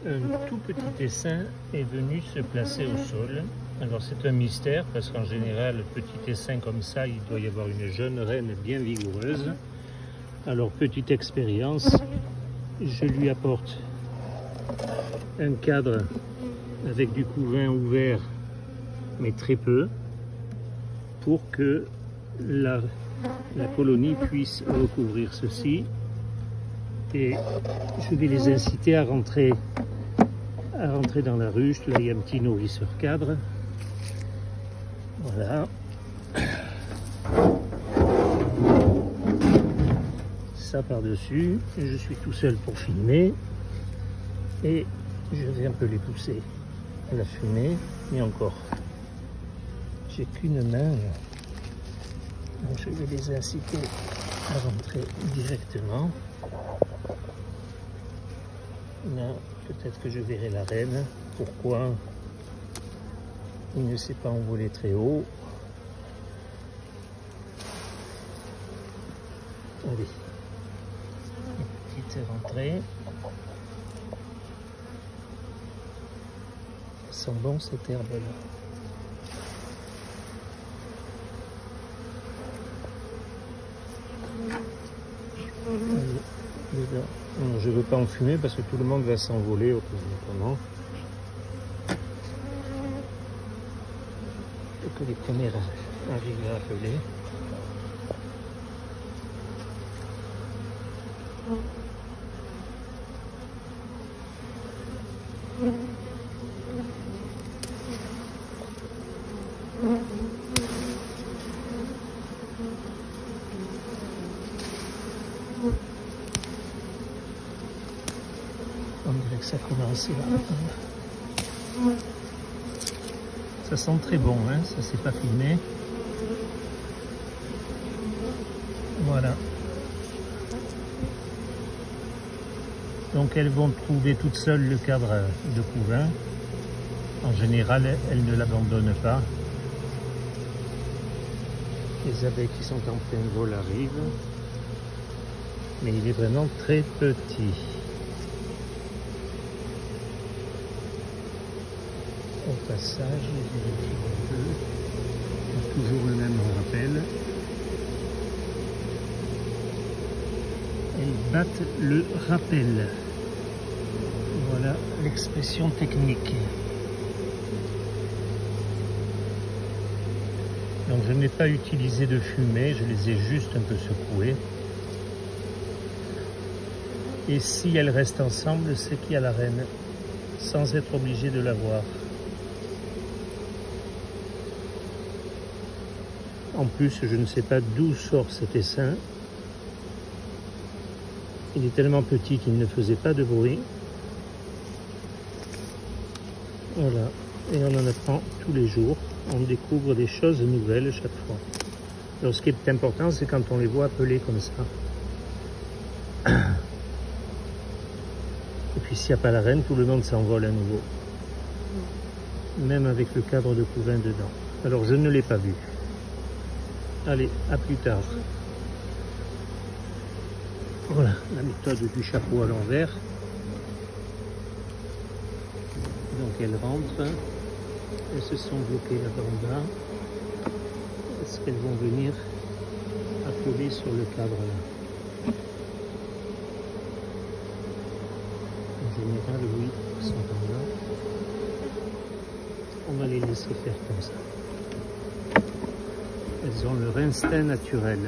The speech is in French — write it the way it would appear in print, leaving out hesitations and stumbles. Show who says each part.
Speaker 1: Un tout petit essaim est venu se placer au sol. Alors c'est un mystère parce qu'en général, petit essaim comme ça, il doit y avoir une jeune reine bien vigoureuse. Alors petite expérience, je lui apporte un cadre avec du couvain ouvert, mais très peu, pour que la colonie puisse recouvrir ceci. Et je vais les inciter à rentrer dans la ruche. Là, il y a un petit nourrisseur cadre. Voilà. Ça par-dessus. Je suis tout seul pour filmer. Et je vais un peu les pousser à la fumée. Et encore. J'ai qu'une main. Donc je vais les inciter à rentrer directement. Là, peut-être que je verrai la reine. Pourquoi il ne s'est pas envolé très haut? Allez, une petite rentrée. Ça sent bon cette herbe là. Non, je ne veux pas en fumer parce que tout le monde va s'envoler autrement. Il faut que les premières arrivent à appeler. On dirait que ça commence là. Ça sent très bon, hein, ça s'est pas filmé. Voilà. Donc elles vont trouver toutes seules le cadre de couvain. En général, elles ne l'abandonnent pas. Les abeilles qui sont en plein vol arrivent. Mais il est vraiment très petit. Au passage, je vérifie un peu. Toujours le même rappel. Elles battent le rappel. Voilà l'expression technique. Donc je n'ai pas utilisé de fumée, je les ai juste un peu secouées. Et si elles restent ensemble, c'est qu'il y a la reine, sans être obligé de la voir. En plus, je ne sais pas d'où sort cet essaim. Il est tellement petit qu'il ne faisait pas de bruit. Voilà, et on en apprend tous les jours. On découvre des choses nouvelles chaque fois. Alors ce qui est important, c'est quand on les voit appeler comme ça. Et puis s'il n'y a pas la reine, tout le monde s'envole à nouveau. Même avec le cadre de couvain dedans. Alors je ne l'ai pas vu. Allez, à plus tard. Voilà la méthode du chapeau à l'envers. Donc elles rentrent. Elles se sont bloquées là-bas en bas. Est-ce qu'elles vont venir appeler sur le cadre là? En général, oui, elles sont par là. On va les laisser faire comme ça. Elles ont leur instinct naturel.